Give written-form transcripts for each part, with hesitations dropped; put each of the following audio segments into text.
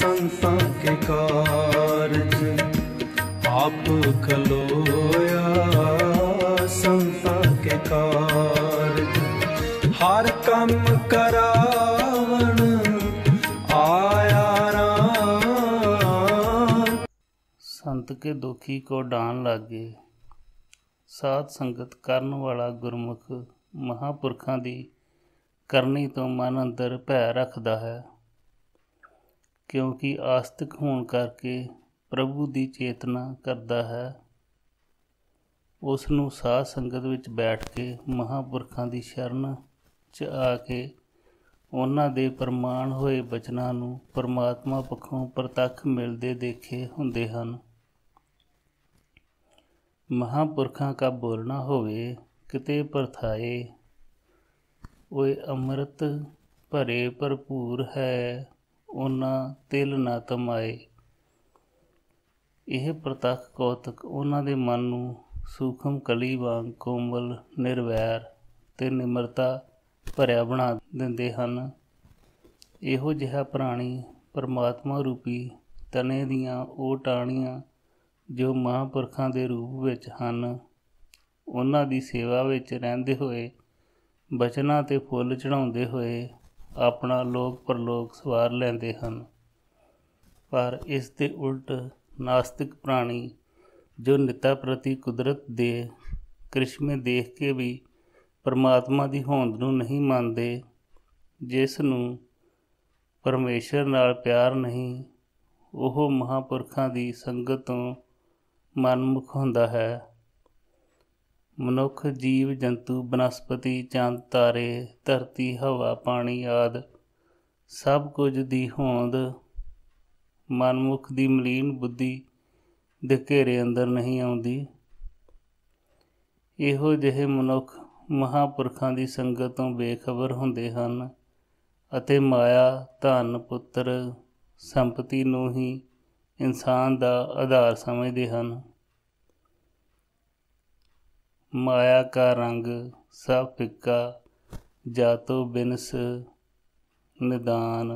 संतां के कारज, आप खलोया संतां के कारज। हर कम करावन आया राम। संत के दुखी को डान लागे। साध संगत करन वाला गुरमुख महापुरखां दी करनी तो मन अंदर भै रखदा है, क्योंकि आस्तिक होण करके प्रभु दी चेतना करदा है। उस नूं साध संगत विच बैठ के महापुरखां दी शरण च आके उन्हां दे प्रमाण होए बचनां नूं परमात्मा पक्षों प्रतੱਖ मिलदे देखे हुंदे हन। महापुरखां का बोलना होवे किते परथाए, ओए अमृत भरे भरपूर है उन्हां तिल न तमाए। यह प्रतੱਖ कौतक उन्हां दे मन नूं सूखम कली वांग कोमल निर्वैर ते निमरता भरिया बना दिंदे हन। इहो जिहा प्राणी परमात्मा रूपी तने दियां ਉਹ ਟਾਹਣੀਆਂ जो महापुरखां दे रूप विच हन, उन्हां दी सेवा विच रहिंदे होए बचनां ते फुੱਲ चढ़ाउंदे होए अपना लोक परलोक सवार लैंदे हन। पर इस दे उल्ट नास्तिक प्राणी जो निता प्रति कुदरत दे करिश्मे देख के भी परमात्मा दी होंद नूं नहीं ਮੰਨਦੇ, जिस नूं परमेश्वर नाल प्यार नहीं, ਉਹ महापुरखां दी संगत तों मनमुख ਹੁੰਦਾ है। मनुख जीव जंतु बनस्पति चंद तारे धरती हवा पानी आदि सब कुछ दी होंद मनमुख दी मलीन बुद्धि दे घेरे अंदर नहीं आउंदी। इहो जिहे मनुख महापुरखां दी संगत तों बेखबर हुंदे हन ਅਤੇ माया धन पुत्र संपत्ति नूं ही इंसान दा आधार समझदे हन। माया का रंग सब फिक्का जातो बिनस निदान।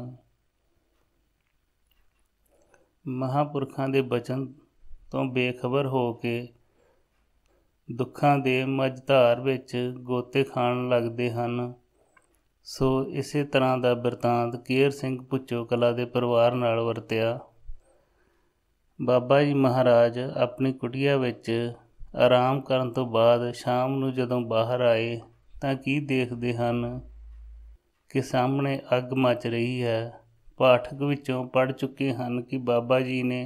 महापुरखां दे बचन तो बेखबर हो के दुखां दे मझधार विच गोते खाण लगदे हन। सो इसे तरह का बिरतांत केर सिंह भुੱਚੋ कला के परिवार नाल वरतिया। बाबा जी महाराज अपनी कुटिया विच आराम करन तो बाद शाम नूं जदों बाहर आए तां की देखदे हन कि सामने अग मच रही है। पाठक विचों पढ़ चुके हन कि बाबा जी ने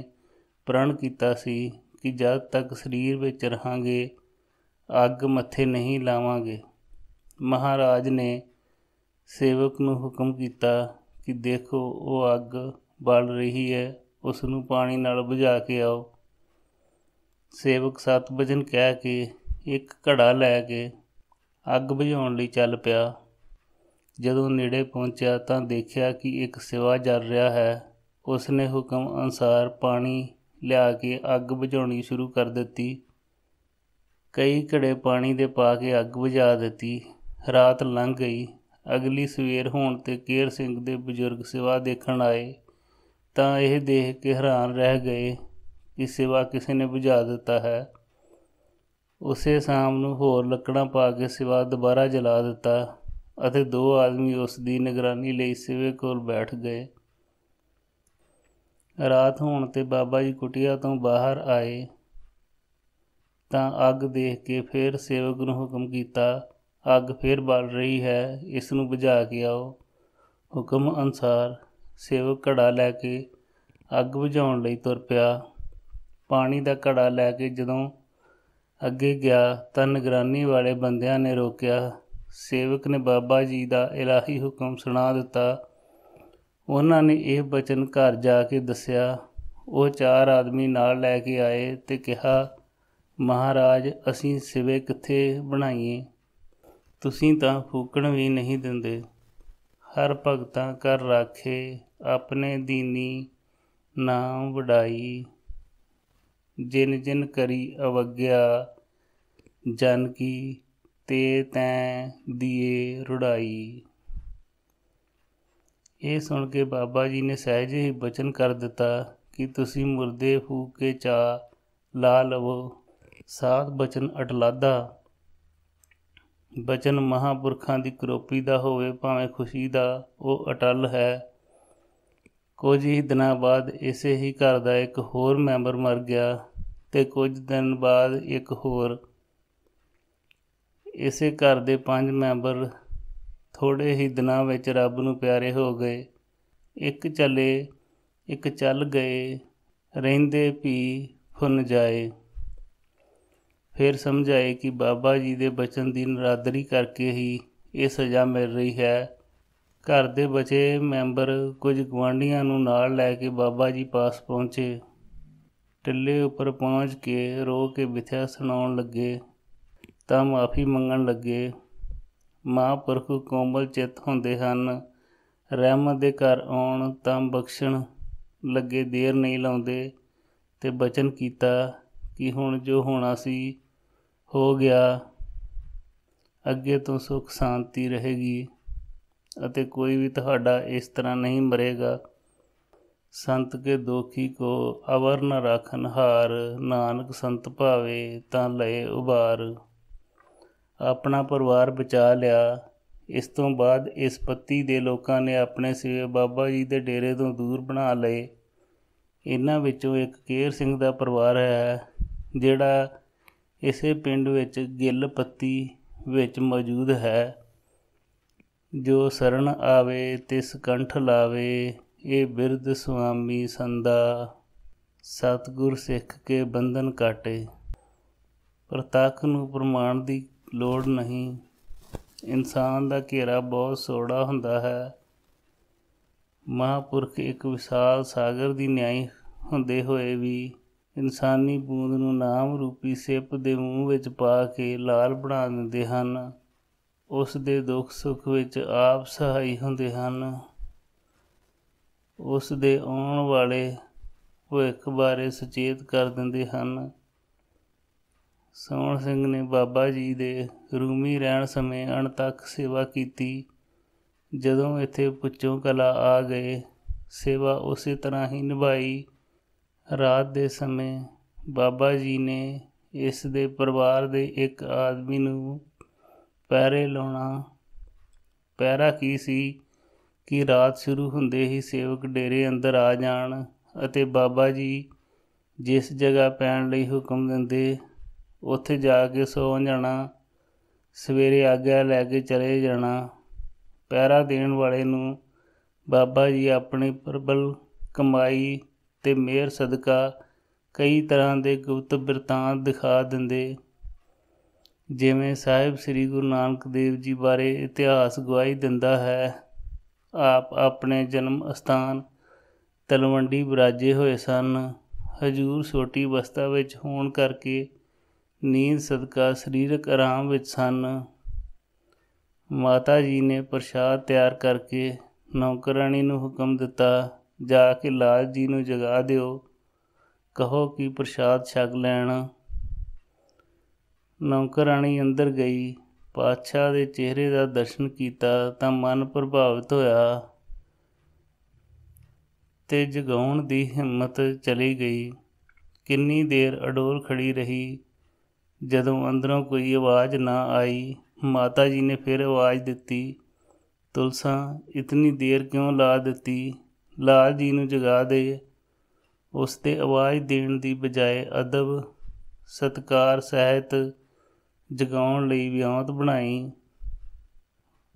प्रण कीता सी कि जद तक शरीर विच रहांगे अग मत्थे नहीं लावांगे। महाराज ने सेवक नूं हुक्म कीता कि देखो वो अग बल रही है, उस नूं पानी नाल बुझा के आओ। सेवक सत बचन कह के एक घड़ा लै के अग बुझाउण लई चल पिया। जदों नेड़े पहुंचा तां देखिया कि एक सिवा जल रहा है। उसने हुक्म अनुसार पानी लिया के अग बुझाउणी शुरू कर दित्ती। कई घड़े पानी दे पा के अग बुझा दित्ती। रात लंघ गई। अगली सवेर होण ते केर सिंह दे बजुर्ग सिवा देखण आए तां यह देख के हैरान रह गए कि सिवा किसी ने बुझा दिता है। उसे शाम नूं होर लकड़ां पा के सिवा दोबारा जला दिता ਅਤੇ 2 आदमी उस दी निगरानी लई सिवे कोल बैठ गए। रात होण ते बाबा जी कुटिया तो बाहर आए तां अग देख के फिर सेवक नूं हुक्म कीता, अग फिर बल रही है, इस नूं बुझा के आओ। हुक्म अनुसार सेवक घड़ा लैके अग बुझाउण लई तुर पिया। पानी दा घड़ा लैके जदों अगे गया तां निगरानी वाले बंदियां ने रोकिया। सेवक ने बाबा जी दा इलाही हुक्म सुना दिता। उन्हां ने यह बचन घर जाके दस्या। वो 4 आदमी नाल लैके आए ते कहा, महाराज असीं सिवे कित्थे बनाईए, तुसीं तां फूकण भी नहीं दिंदे। हर भगतां कर राखे अपने दीनी नाम वडाई, जिन जिन करी अवज्ञा जन की ते तैं दिए रुड़ाई। ਇਹ ਸੁਣ ਕੇ ਬਾਬਾ ਜੀ ਨੇ ਸਹਿਜ ਹੀ ਬਚਨ ਕਰ ਦਿੱਤਾ ਕਿ ਤੁਸੀਂ ਮੁਰਦੇ ਫੂਕ ਕੇ ਚਾਅ ਲਾ ਲਵੋ। ਸਾਧ ਬਚਨ ਅਟਲਾਦਾ। ਬਚਨ ਮਹਾਂਪੁਰਖਾਂ ਦੀ ਕਰੋਪੀ ਦਾ ਹੋਵੇ ਭਾਵੇਂ ਖੁਸ਼ੀ ਦਾ, ਉਹ ਅਟਲ ਹੈ। ਕੁਝ ਹੀ ਦਿਨਾਂ ਬਾਅਦ ਇਸੇ ਹੀ ਘਰ ਦਾ ਇੱਕ ਹੋਰ ਮੈਂਬਰ ਮਰ ਗਿਆ ਅਤੇ ਕੁਝ ਦਿਨ ਬਾਅਦ ਇੱਕ ਹੋਰ। ਇਸੇ ਘਰ ਦੇ 5 ਮੈਂਬਰ ਥੋੜ੍ਹੇ ਹੀ ਦਿਨਾਂ ਵਿੱਚ ਰੱਬ ਨੂੰ ਪਿਆਰੇ ਹੋ ਗਏ। ਇੱਕ ਚੱਲ ਗਏ, ਰਹਿੰਦੇ ਭੀ ਫੁੰਨ ਜਾਏ। ਫਿਰ ਸਮਝਾਏ ਕਿ ਬਾਬਾ ਜੀ ਦੇ ਬਚਨ ਦੀ ਨਰਾਦਰੀ ਕਰਕੇ ਹੀ ਇਹ ਸਜ਼ਾ ਮਿਲ ਰਹੀ ਹੈ। ਘਰ ਦੇ ਬਚੇ ਮੈਂਬਰ ਕੁਝ ਗੁਆਂਢੀਆਂ ਨੂੰ ਨਾਲ ਲੈ ਕੇ ਬਾਬਾ ਜੀ ਪਾਸ ਪਹੁੰਚੇ। ਟਿੱਲੇ ਉੱਪਰ ਪਹੁੰਚ ਕੇ ਰੋ ਕੇ ਵਿਥਿਆ ਸੁਣਾਉਣ ਲੱਗੇ ਤਾਂ ਮਾਫੀ ਮੰਗਣ ਲੱਗੇ। ਮਹਾਂਪੁਰਖ ਕੋਮਲ ਚਿੱਤ ਹੁੰਦੇ ਹਨ, ਰਹਿਮਤ ਦੇ ਘਰ ਆਉਣ ਤਾਂ ਬਖਸ਼ਣ ਲੱਗੇ ਦੇਰ ਨਹੀਂ ਲਾਉਂਦੇ ਅਤੇ ਬਚਨ ਕੀਤਾ ਕਿ ਹੁਣ ਜੋ ਹੋਣਾ ਸੀ ਹੋ ਗਿਆ। ਅੱਗੇ ਤੋਂ ਸੁੱਖ ਸ਼ਾਂਤੀ ਰਹੇਗੀ ਅਤੇ ਕੋਈ ਵੀ ਤੁਹਾਡਾ ਇਸ ਤਰ੍ਹਾਂ ਨਹੀਂ ਮਰੇਗਾ। ਸੰਤ ਕੇ ਦੋਖੀ ਕੋ ਅਵਰ ਨ ਰਾਖਨ ਹਾਰ, ਨਾਨਕ ਸੰਤ ਭਾਵੇ ਤਾਂ ਲਏ ਉਬਾਰ। ਆਪਣਾ ਪਰਿਵਾਰ ਬਚਾ ਲਿਆ। ਇਸ ਤੋਂ ਬਾਅਦ ਇਸ ਪੱਤੀ ਦੇ ਲੋਕਾਂ ਨੇ ਆਪਣੇ ਸਿਵੇ ਬਾਬਾ ਜੀ ਦੇ ਡੇਰੇ ਤੋਂ ਦੂਰ ਬਣਾ ਲਏ। ਇਹਨਾਂ ਵਿੱਚੋਂ ਇੱਕ ਕੇਰ ਸਿੰਘ ਦਾ ਪਰਿਵਾਰ ਹੈ, ਜਿਹੜਾ ਇਸੇ ਪਿੰਡ ਵਿੱਚ ਗਿੱਲ ਪੱਤੀ ਵਿੱਚ ਮੌਜੂਦ ਹੈ। ਜੋ ਸਰਣ ਆਵੇ ਤਿਸ ਕੰਠ ਲਾਵੇ, ਇਹ ਬਿਰਧ ਸੁਆਮੀ ਸੰਦਾ, ਸਤਿਗੁਰ ਸਿੱਖ ਕੇ ਬੰਧਨ ਕਾਟੇ। ਪ੍ਰਤੱਖ ਨੂੰ ਪ੍ਰਮਾਣ ਦੀ ਲੋੜ ਨਹੀਂ। ਇਨਸਾਨ ਦਾ ਘੇਰਾ ਬਹੁਤ ਸੌੜਾ ਹੁੰਦਾ ਹੈ। ਮਹਾਂਪੁਰਖ ਇੱਕ ਵਿਸ਼ਾਲ ਸਾਗਰ ਦੀ ਨਿਆਈ ਹੁੰਦੇ ਹੋਏ ਵੀ ਇਨਸਾਨੀ ਬੂੰਦ ਨੂੰ ਨਾਮ ਰੂਪੀ ਸਿਪ ਦੇ ਮੂੰਹ ਵਿੱਚ ਪਾ ਕੇ ਲਾਲ ਬਣਾ ਦਿੰਦੇ ਹਨ। ਉਸ ਦੇ ਦੁੱਖ ਸੁੱਖ ਵਿੱਚ ਆਪ ਸਹਾਈ ਹੁੰਦੇ ਹਨ। ਉਸ ਦੇ ਆਉਣ ਵਾਲੇ ਭਵਿੱਖ ਬਾਰੇ ਸੁਚੇਤ ਕਰ ਦਿੰਦੇ ਹਨ। ਸੋਹਣ ਸਿੰਘ ਨੇ ਬਾਬਾ ਜੀ ਦੇ ਰੂਮੀ ਰਹਿਣ ਸਮੇਂ ਅਣਥੱਕ ਸੇਵਾ ਕੀਤੀ। ਜਦੋਂ ਇੱਥੇ ਪੁੱਛੋਂ ਕਲਾ ਆ ਗਏ, ਸੇਵਾ ਉਸੇ ਤਰ੍ਹਾਂ ਹੀ ਨਿਭਾਈ। ਰਾਤ ਦੇ ਸਮੇਂ ਬਾਬਾ ਜੀ ਨੇ ਇਸ ਦੇ ਪਰਿਵਾਰ ਦੇ ਇੱਕ ਆਦਮੀ ਨੂੰ ਪਹਿਰੇ ਲਾਉਣਾ। ਪਹਿਰਾ ਕੀ ਸੀ ਕਿ ਰਾਤ ਸ਼ੁਰੂ ਹੁੰਦੇ ਹੀ ਸੇਵਕ ਡੇਰੇ ਅੰਦਰ ਆ ਜਾਣ ਅਤੇ ਬਾਬਾ ਜੀ ਜਿਸ ਜਗ੍ਹਾ ਪੈਣ ਲਈ ਹੁਕਮ ਦਿੰਦੇ ਉੱਥੇ ਜਾ ਕੇ ਸੌਂ ਜਾਣਾ। ਸਵੇਰੇ ਆਗਿਆ ਲੈ ਕੇ ਚਲੇ ਜਾਣਾ। ਪਹਿਰਾ ਦੇਣ ਵਾਲੇ ਨੂੰ ਬਾਬਾ ਜੀ ਆਪਣੀ ਪ੍ਰਬਲ ਕਮਾਈ ਅਤੇ ਮਿਹਰ ਸਦਕਾ ਕਈ ਤਰ੍ਹਾਂ ਦੇ ਗੁਪਤ ਬਿਰਤਾਂਤ ਦਿਖਾ ਦਿੰਦੇ। ਜਿਵੇਂ ਸਾਹਿਬ ਸ੍ਰੀ ਗੁਰੂ ਨਾਨਕ ਦੇਵ ਜੀ ਬਾਰੇ ਇਤਿਹਾਸ ਗਵਾਹੀ ਦਿੰਦਾ ਹੈ। ਆਪ ਆਪਣੇ ਜਨਮ ਅਸਥਾਨ ਤਲਵੰਡੀ ਬਿਰਾਜੇ ਹੋਏ ਸਨ। ਹਜ਼ੂਰ ਛੋਟੀ ਅਵਸਥਾ ਵਿੱਚ ਹੋਣ ਕਰਕੇ ਨੀਂਦ ਸਦਕਾ ਸਰੀਰਕ ਆਰਾਮ ਵਿੱਚ ਸਨ। ਮਾਤਾ ਜੀ ਨੇ ਪ੍ਰਸ਼ਾਦ ਤਿਆਰ ਕਰਕੇ ਨੌਕਰਾਣੀ ਨੂੰ ਹੁਕਮ ਦਿੱਤਾ, ਜਾ ਕੇ ਲਾਲ ਜੀ ਨੂੰ ਜਗਾ ਦਿਓ, ਕਹੋ ਕਿ ਪ੍ਰਸ਼ਾਦ ਛਕ ਲੈਣ। ਨੌਕਰਾਣੀ ਅੰਦਰ ਗਈ। ਪਾਤਸ਼ਾਹ ਦੇ ਚਿਹਰੇ ਦਾ ਦਰਸ਼ਨ ਕੀਤਾ ਤਾਂ ਮਨ ਪ੍ਰਭਾਵਿਤ ਹੋਇਆ ਅਤੇ ਜਗਾਉਣ ਦੀ ਹਿੰਮਤ ਚਲੀ ਗਈ। ਕਿੰਨੀ ਦੇਰ ਅਡੋਲ ਖੜੀ ਰਹੀ। ਜਦੋਂ ਅੰਦਰੋਂ ਕੋਈ ਆਵਾਜ਼ ਨਾ ਆਈ, ਮਾਤਾ ਜੀ ਨੇ ਫਿਰ ਆਵਾਜ਼ ਦਿੱਤੀ, ਤੁਲਸਾ ਇਤਨੀ ਦੇਰ ਕਿਉਂ ਲਾ ਦਿੱਤੀ, ਲਾਲ ਜੀ ਨੂੰ ਜਗਾ ਦੇ। ਉਸ 'ਤੇ ਆਵਾਜ਼ ਦੇਣ ਦੀ ਬਜਾਏ ਅਦਬ ਸਤਿਕਾਰ ਸਹਿਤ ਜਗਾਉਣ ਲਈ ਵਿਉਂਤ ਬਣਾਈ।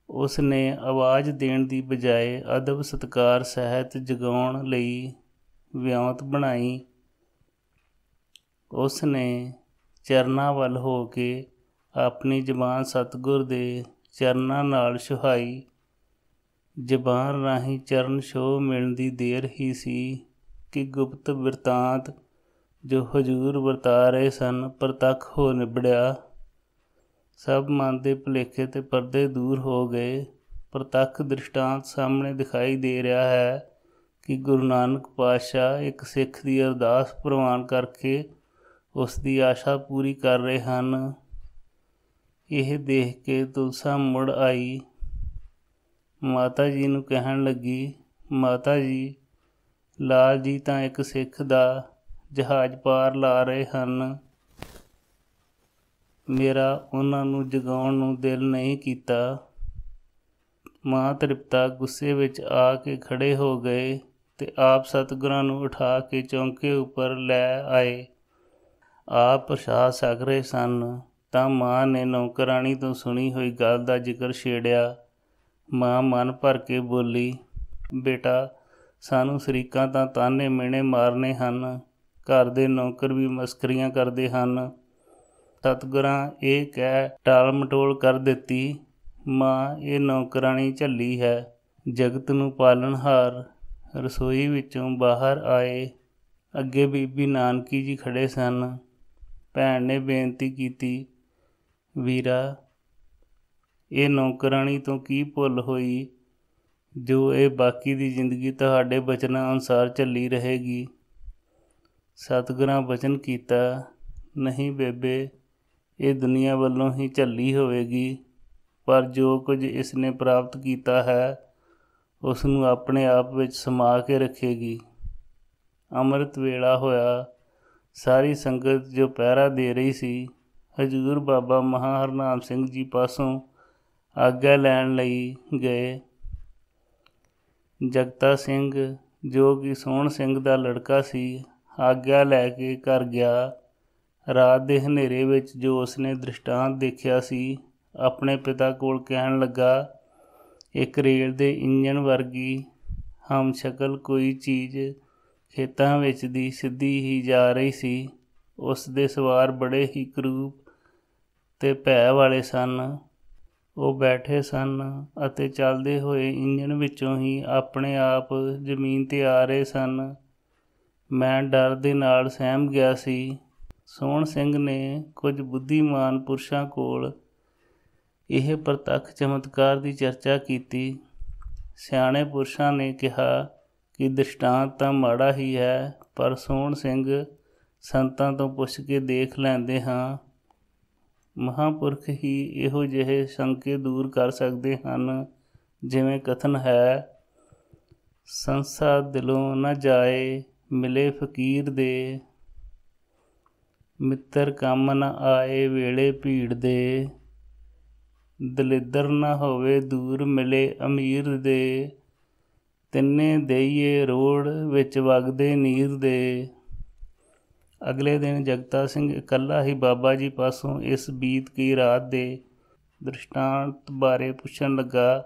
ਉਸ ਨੇ ਆਵਾਜ਼ ਦੇਣ ਦੀ ਬਜਾਏ ਅਦਬ ਸਤਿਕਾਰ ਸਹਿਤ ਜਗਾਉਣ ਲਈ ਵਿਉਂਤ ਬਣਾਈ। ਉਸ ਨੇ ਚਰਨਾਂ ਵੱਲ ਹੋ ਕੇ ਆਪਣੀ ਜ਼ਬਾਨ ਸਤਿਗੁਰ ਦੇ ਚਰਨਾਂ ਨਾਲ ਛੁਹਾਈ। ਜ਼ਬਾਨ ਰਾਹੀਂ ਚਰਨ ਛੋਹ ਮਿਲਣ ਦੀ ਦੇਰ ਹੀ ਸੀ ਕਿ ਗੁਪਤ ਬਿਰਤਾਂਤ ਜੋ ਹਜ਼ੂਰ ਵਰਤਾ ਰਹੇ ਸਨ ਪ੍ਰਤੱਖ ਹੋ ਨਿਬੜਿਆ। ਸਭ ਮਨ ਦੇ ਭੁਲੇਖੇ ਅਤੇ ਪਰਦੇ ਦੂਰ ਹੋ ਗਏ। ਪ੍ਰਤੱਖ ਦ੍ਰਿਸ਼ਟਾਂਤ ਸਾਹਮਣੇ ਦਿਖਾਈ ਦੇ ਰਿਹਾ ਹੈ ਕਿ ਗੁਰੂ ਨਾਨਕ ਪਾਤਸ਼ਾਹ ਇੱਕ ਸਿੱਖ ਦੀ ਅਰਦਾਸ ਪ੍ਰਵਾਨ ਕਰਕੇ ਉਸ ਦੀ ਆਸ਼ਾ ਪੂਰੀ ਕਰ ਰਹੇ ਹਨ। ਇਹ ਦੇਖ ਕੇ ਤੁਲਸਾ ਮੁੜ ਆਈ। ਮਾਤਾ ਜੀ ਨੂੰ ਕਹਿਣ ਲੱਗੀ, ਮਾਤਾ ਜੀ, ਲਾਲ ਜੀ ਤਾਂ ਇੱਕ ਸਿੱਖ ਦਾ ਜਹਾਜ਼ ਪਾਰ ਲਾ ਰਹੇ ਹਨ। ਮੇਰਾ ਉਹਨਾਂ ਨੂੰ ਜਗਾਉਣ ਨੂੰ ਦਿਲ ਨਹੀਂ ਕੀਤਾ। ਮਾਂ ਤ੍ਰਿਪਤਾ ਗੁੱਸੇ ਵਿੱਚ ਆ ਕੇ ਖੜ੍ਹੇ ਹੋ ਗਏ ਤੇ ਆਪ ਸਤਿਗੁਰਾਂ ਨੂੰ ਉਠਾ ਕੇ ਚੌਂਕੇ ਉੱਪਰ ਲੈ ਆਏ। ਆਪ ਪ੍ਰਸ਼ਾਦ ਛਕ ਰਹੇ ਸਨ ਤਾਂ ਮਾਂ ਨੇ ਨੌਕਰਾਣੀ ਤੋਂ ਸੁਣੀ ਹੋਈ ਗੱਲ ਦਾ ਜ਼ਿਕਰ ਛੇੜਿਆ। ਮਾਂ ਮਨ ਭਰ ਕੇ ਬੋਲੀ, ਬੇਟਾ, ਸਾਨੂੰ ਸ਼ਰੀਕਾਂ ਤਾਂ ਤਾਨੇ ਮਿਹਣੇ ਮਾਰਨੇ ਹਨ, ਘਰ ਦੇ ਨੌਕਰ ਵੀ ਮਸਕਰੀਆਂ ਕਰਦੇ ਹਨ। ਸਤਿਗੁਰਾਂ ਇਹ ਕਹਿ ਟਾਲ ਮਟੋਲ ਕਰ ਦਿੱਤੀ, ਮਾਂ ਇਹ ਨੌਕਰਾਣੀ ਝੱਲੀ ਹੈ, ਜਗਤ ਨੂੰ ਪਾਲਣਹਾਰ। ਰਸੋਈ ਵਿੱਚੋਂ ਬਾਹਰ ਆਏ। ਅੱਗੇ ਬੀਬੀ ਨਾਨਕੀ ਜੀ ਖੜ੍ਹੇ ਸਨ। ਭੈਣ ਨੇ ਬੇਨਤੀ ਕੀਤੀ, ਵੀਰਾ, ਇਹ ਨੌਕਰਾਣੀ ਤੋਂ ਕੀ ਭੁੱਲ ਹੋਈ ਜੋ ਇਹ ਬਾਕੀ ਦੀ ਜ਼ਿੰਦਗੀ ਤੁਹਾਡੇ ਬਚਨਾਂ ਅਨੁਸਾਰ ਝੱਲੀ ਰਹੇਗੀ। ਸਤਿਗੁਰਾਂ ਬਚਨ ਕੀਤਾ, ਨਹੀਂ ਬੇਬੇ, ਇਹ ਦੁਨੀਆ ਵੱਲੋਂ ਹੀ ਝੱਲੀ ਹੋਵੇਗੀ, ਪਰ ਜੋ ਕੁਝ ਇਸ ਨੇ ਪ੍ਰਾਪਤ ਕੀਤਾ ਹੈ ਉਸ ਨੂੰ ਆਪਣੇ ਆਪ ਵਿੱਚ ਸਮਾ ਕੇ ਰੱਖੇਗੀ। ਅੰਮ੍ਰਿਤ ਵੇਲਾ ਹੋਇਆ। ਸਾਰੀ ਸੰਗਤ ਜੋ ਪਹਿਰਾ ਦੇ ਰਹੀ ਸੀ, ਹਜ਼ੂਰ ਬਾਬਾ ਮਹਾਹਰਨਾਮ ਸਿੰਘ ਜੀ ਪਾਸੋਂ ਆਗਿਆ ਲੈਣ ਲਈ ਗਏ। ਜਗਤਾ ਸਿੰਘ, ਜੋ ਕਿ ਸੋਹਣ ਸਿੰਘ ਦਾ ਲੜਕਾ ਸੀ, ਆਗਿਆ ਲੈ ਕੇ ਘਰ ਗਿਆ। ਰਾਤ ਦੇ ਹਨੇਰੇ ਵਿੱਚ ਜੋ ਉਸਨੇ ਦ੍ਰਿਸ਼ਟਾਂਤ ਦੇਖਿਆ ਸੀ, ਆਪਣੇ ਪਿਤਾ ਕੋਲ ਕਹਿਣ ਲੱਗਾ, ਇੱਕ ਰੇਲ ਦੇ ਇੰਜਣ ਵਰਗੀ ਹਮਸ਼ਕਲ ਕੋਈ ਚੀਜ਼ ਖੇਤਾਂ ਵਿੱਚ ਦੀ ਸਿੱਧੀ ਹੀ ਜਾ ਰਹੀ ਸੀ। ਉਸ ਦੇ ਸਵਾਰ ਬੜੇ ਹੀ ਕਰੂਪ ਤੇ ਭੈ ਵਾਲੇ ਸਨ। ਉਹ ਬੈਠੇ ਸਨ ਅਤੇ ਚੱਲਦੇ ਹੋਏ ਇੰਜਣ ਵਿੱਚੋਂ ਹੀ ਆਪਣੇ ਆਪ ਜ਼ਮੀਨ 'ਤੇ ਆ ਰਹੇ ਸਨ। ਮੈਂ ਡਰ ਦੇ ਨਾਲ ਸਹਿਮ ਗਿਆ ਸੀ। ਸੋਹਣ ਸਿੰਘ ਨੇ ਕੁਝ ਬੁੱਧੀਮਾਨ ਪੁਰਸ਼ਾਂ ਕੋਲ ਇਹ ਪ੍ਰਤੱਖ ਚਮਤਕਾਰ ਦੀ ਚਰਚਾ ਕੀਤੀ। ਸਿਆਣੇ ਪੁਰਸ਼ਾਂ ਨੇ ਕਿਹਾ ਕਿ ਦ੍ਰਿਸ਼ਟਾਂਤ ਤਾਂ ਮਾੜਾ ਹੀ ਹੈ, ਪਰ ਸੋਹਣ ਸਿੰਘ, ਸੰਤਾਂ ਤੋਂ ਪੁੱਛ ਕੇ ਦੇਖ ਲੈਂਦੇ ਹਾਂ। ਮਹਾਂਪੁਰਖ ਹੀ ਇਹੋ ਜਿਹੇ ਸ਼ੰਕੇ ਦੂਰ ਕਰ ਸਕਦੇ ਹਨ। ਜਿਵੇਂ ਕਥਨ ਹੈ, ਸੰਸਾ ਦਿਲੋਂ ਨਾ ਜਾਏ, ਮਿਲੇ ਫਕੀਰ ਦੇ, ਮਿੱਤਰ ਕੰਮ ਨਾ ਆਏ, ਵੇਲੇ ਭੀੜ ਦੇ, ਦਲਿੱਦਰ ਨਾ ਹੋਵੇ, ਦੂਰ ਮਿਲੇ ਅਮੀਰ ਦੇ, ਤਿੰਨੇ ਦੇਈਏ ਰੋੜ ਵਿੱਚ ਵਗਦੇ ਨੀਰ ਦੇ। ਅਗਲੇ ਦਿਨ ਜਗਤਾ ਸਿੰਘ ਇਕੱਲਾ ਹੀ ਬਾਬਾ ਜੀ ਪਾਸੋਂ ਇਸ ਬੀਤ ਗਈ ਰਾਤ ਦੇ ਦ੍ਰਿਸ਼ਟਾਂਤ ਬਾਰੇ ਪੁੱਛਣ ਲੱਗਾ।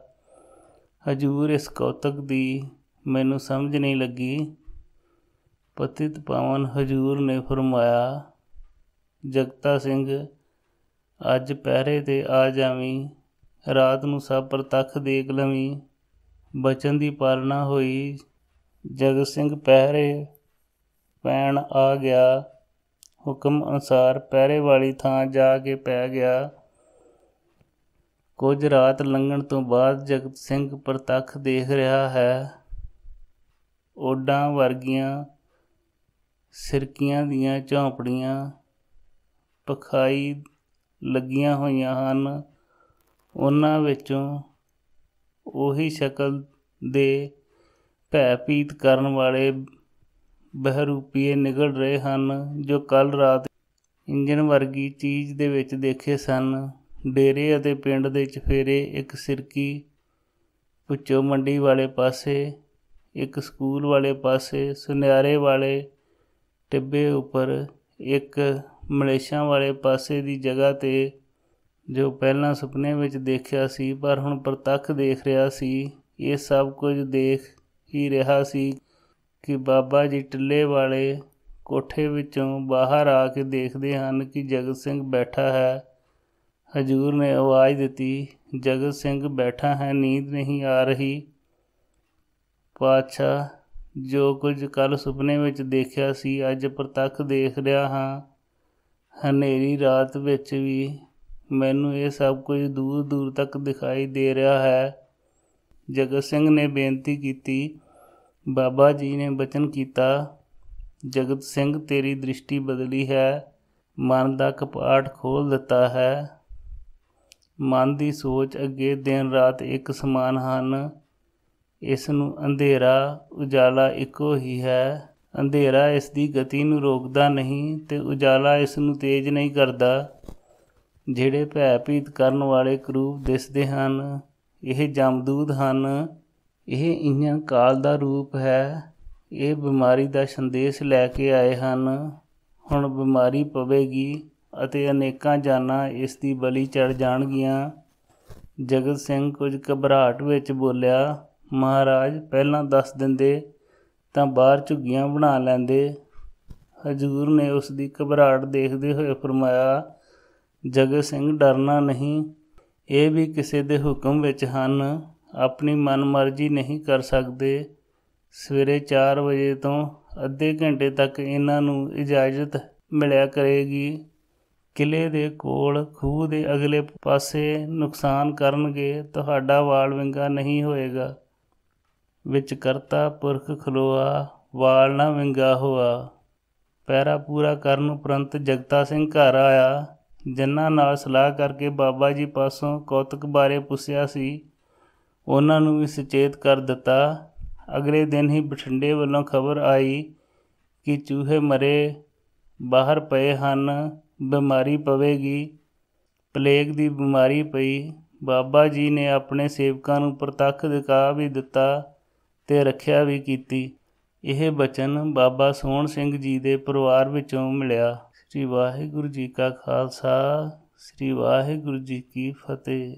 ਹਜ਼ੂਰ, ਇਸ ਕੌਤਕ ਦੀ ਮੈਨੂੰ ਸਮਝ ਨਹੀਂ ਲੱਗੀ। ਪਤਿਤ ਪਾਵਨ ਹਜ਼ੂਰ ਨੇ ਫਰਮਾਇਆ, ਜਗਤਾ ਸਿੰਘ, ਅੱਜ ਪਹਿਰੇ 'ਤੇ ਆ ਜਾਵੀਂ, ਰਾਤ ਨੂੰ ਸਭ ਪ੍ਰਤੱਖ ਦੇਖ ਲਵੀਂ। ਬਚਨ ਦੀ ਪਾਲਣਾ ਹੋਈ। ਜਗਤ ਸਿੰਘ ਪਹਿਰੇ ਪੈਣ ਆ ਗਿਆ। ਹੁਕਮ ਅਨੁਸਾਰ ਪਹਿਰੇ ਵਾਲੀ ਥਾਂ ਜਾ ਕੇ ਪੈ ਗਿਆ। ਕੁਝ ਰਾਤ ਲੰਘਣ ਤੋਂ ਬਾਅਦ ਜਗਤ ਸਿੰਘ ਪ੍ਰਤੱਖ ਦੇਖ ਰਿਹਾ ਹੈ। ਓਡਾਂ ਵਰਗੀਆਂ ਸਿਰਕੀਆਂ ਦੀਆਂ ਝੌਂਪੜੀਆਂ ਪਖਾਈ ਲੱਗੀਆਂ ਹੋਈਆਂ ਹਨ। ਉਹਨਾਂ ਵਿੱਚੋਂ ਉਹੀ ਸ਼ਕਲ ਦੇ ਭੈਭੀਤ ਕਰਨ ਵਾਲੇ ਬਹਿਰੂਪੀਏ ਨਿਕਲ ਰਹੇ ਹਨ ਜੋ ਕੱਲ੍ਹ ਰਾਤ ਇੰਜਣ ਵਰਗੀ ਚੀਜ਼ ਦੇ ਵਿੱਚ ਦੇਖੇ ਸਨ। ਡੇਰੇ ਅਤੇ ਪਿੰਡ ਦੇ ਚੁਫੇਰੇ, ਇੱਕ ਸਿਰਕੀ ਪੁੱਚੋ ਮੰਡੀ ਵਾਲੇ ਪਾਸੇ, ਇੱਕ ਸਕੂਲ ਵਾਲੇ ਪਾਸੇ, ਸੁਨਿਆਰੇ ਵਾਲੇ ਟਿੱਬੇ ਉੱਪਰ, ਇੱਕ ਮਲੇਸ਼ਾਂ ਵਾਲੇ ਪਾਸੇ ਦੀ ਜਗ੍ਹਾ 'ਤੇ, ਜੋ ਪਹਿਲਾਂ ਸੁਪਨੇ ਵਿੱਚ ਦੇਖਿਆ ਸੀ ਪਰ ਹੁਣ ਪ੍ਰਤੱਖ ਦੇਖ ਰਿਹਾ ਸੀ। ਇਹ ਸਭ ਕੁਝ ਦੇਖ ਹੀ ਰਿਹਾ ਸੀ ਕਿ ਬਾਬਾ ਜੀ ਟਿੱਲੇ ਵਾਲੇ ਕੋਠੇ ਵਿੱਚੋਂ ਬਾਹਰ ਆ ਕੇ ਦੇਖਦੇ ਹਨ ਕਿ ਜਗਤ ਸਿੰਘ ਬੈਠਾ ਹੈ। ਹਜ਼ੂਰ ਨੇ ਆਵਾਜ਼ ਦਿੱਤੀ, ਜਗਤ ਸਿੰਘ ਬੈਠਾ ਹੈ, ਨੀਂਦ ਨਹੀਂ ਆ ਰਹੀ। ਪਾਤਸ਼ਾਹ, ਜੋ ਕੁਝ ਕੱਲ੍ਹ ਸੁਪਨੇ ਵਿੱਚ ਦੇਖਿਆ ਸੀ ਅੱਜ ਪ੍ਰਤੱਖ ਦੇਖ ਰਿਹਾ ਹਾਂ। ਹਨੇਰੀ ਰਾਤ ਵਿੱਚ ਵੀ ਮੈਨੂੰ ਇਹ ਸਭ ਕੁਝ ਦੂਰ ਦੂਰ ਤੱਕ ਦਿਖਾਈ ਦੇ ਰਿਹਾ ਹੈ। ਜਗਤ ਸਿੰਘ ਨੇ ਬੇਨਤੀ ਕੀਤੀ। ਬਾਬਾ ਜੀ ਨੇ ਬਚਨ ਕੀਤਾ, ਜਗਤ ਸਿੰਘ, ਤੇਰੀ ਦ੍ਰਿਸ਼ਟੀ ਬਦਲੀ ਹੈ, ਮਨ ਦਾ ਕਪਾਟ ਖੋਲ੍ਹ ਦਿੱਤਾ ਹੈ। ਮਨ ਦੀ ਸੋਚ ਅੱਗੇ ਦਿਨ ਰਾਤ ਇੱਕ ਸਮਾਨ ਹਨ। ਇਸ ਨੂੰ ਅੰਧੇਰਾ ਉਜਾਲਾ ਇੱਕੋ ਹੀ ਹੈ। ਅੰਧੇਰਾ ਇਸ ਦੀ ਗਤੀ ਨੂੰ ਰੋਕਦਾ ਨਹੀਂ ਤੇ ਉਜਾਲਾ ਇਸ ਨੂੰ ਤੇਜ਼ ਨਹੀਂ ਕਰਦਾ। ਜਿਹੜੇ ਭੈ ਭੀਤ ਕਰਨ ਵਾਲੇ ਕਰੂਪ ਦਿਸਦੇ ਹਨ, ਇਹ ਜਮਦੂਤ ਹਨ। ਇਹ ਇੰਜਣ ਕਾਲ ਦਾ ਰੂਪ ਹੈ। ਇਹ ਬਿਮਾਰੀ ਦਾ ਸੰਦੇਸ਼ ਲੈ ਕੇ ਆਏ ਹਨ। ਹੁਣ ਬਿਮਾਰੀ ਪਵੇਗੀ ਅਤੇ ਅਨੇਕਾਂ ਜਾਨਾਂ ਇਸ ਦੀ ਬਲੀ ਚੜ੍ਹ ਜਾਣਗੀਆਂ। ਜਗਤ ਸਿੰਘ ਕੁਝ ਘਬਰਾਹਟ ਵਿੱਚ ਬੋਲਿਆ, ਮਹਾਰਾਜ ਪਹਿਲਾਂ ਦੱਸ ਦਿੰਦੇ ਤਾਂ ਬਾਹਰ ਝੁੱਗੀਆਂ ਬਣਾ ਲੈਂਦੇ। ਹਜ਼ੂਰ ਨੇ ਉਸ ਦੀ ਘਬਰਾਹਟ ਦੇਖਦੇ ਹੋਏ ਫਰਮਾਇਆ, ਜਗਤ ਸਿੰਘ ਡਰਨਾ ਨਹੀਂ, ਇਹ ਵੀ ਕਿਸੇ ਦੇ ਹੁਕਮ ਵਿੱਚ ਹਨ, ਆਪਣੀ ਮਨਮਰਜ਼ੀ ਨਹੀਂ ਕਰ ਸਕਦੇ। ਸਵੇਰੇ 4 ਵਜੇ ਤੋਂ ਅੱਧੇ ਘੰਟੇ ਤੱਕ ਇਹਨਾਂ ਨੂੰ ਇਜਾਜ਼ਤ ਮਿਲਿਆ ਕਰੇਗੀ। ਕਿਲ੍ਹੇ ਦੇ ਕੋਲ ਖੂਹ ਦੇ ਅਗਲੇ ਪਾਸੇ ਨੁਕਸਾਨ ਕਰਨਗੇ, ਤੁਹਾਡਾ ਵਾਲ ਵਿੰਗਾ ਨਹੀਂ ਹੋਏਗਾ। ਵਿੱਚ ਕਰਤਾ ਪੁਰਖ ਖਲੋਆ, ਵਾਲ ਨਾ ਵਿੰਗਾ ਹੋਆ। ਪਹਿਰਾ ਪੂਰਾ ਕਰਨ ਉਪਰੰਤ ਜਗਤਾ ਸਿੰਘ ਘਰ ਆਇਆ। ਜਿਨ੍ਹਾਂ ਨਾਲ ਸਲਾਹ ਕਰਕੇ ਬਾਬਾ ਜੀ ਪਾਸੋਂ ਕੌਤਕ ਬਾਰੇ ਪੁੱਛਿਆ ਸੀ, ਉਹਨਾਂ ਨੂੰ ਵੀ ਸੁਚੇਤ ਕਰ ਦਿੱਤਾ। ਅਗਲੇ ਦਿਨ ਹੀ ਬਠਿੰਡੇ ਵੱਲੋਂ ਖਬਰ ਆਈ ਕਿ ਚੂਹੇ ਮਰੇ ਬਾਹਰ ਪਏ ਹਨ, ਬਿਮਾਰੀ ਪਵੇਗੀ। ਪਲੇਗ ਦੀ ਬਿਮਾਰੀ ਪਈ। ਬਾਬਾ ਜੀ ਨੇ ਆਪਣੇ ਸੇਵਕਾਂ ਨੂੰ ਪ੍ਰਤੱਖ ਦਿਖਾ ਵੀ ਦਿੱਤਾ ਤੇ ਰੱਖਿਆ ਵੀ ਕੀਤੀ। ਇਹ ਬਚਨ ਬਾਬਾ ਸੋਹਣ ਸਿੰਘ ਜੀ ਦੇ ਪਰਿਵਾਰ ਵਿੱਚੋਂ ਮਿਲਿਆ। ਸ੍ਰੀ ਵਾਹਿਗੁਰੂ ਜੀ ਕਾ ਖਾਲਸਾ, ਸ੍ਰੀ ਵਾਹਿਗੁਰੂ ਜੀ ਕੀ ਫਤਿਹ।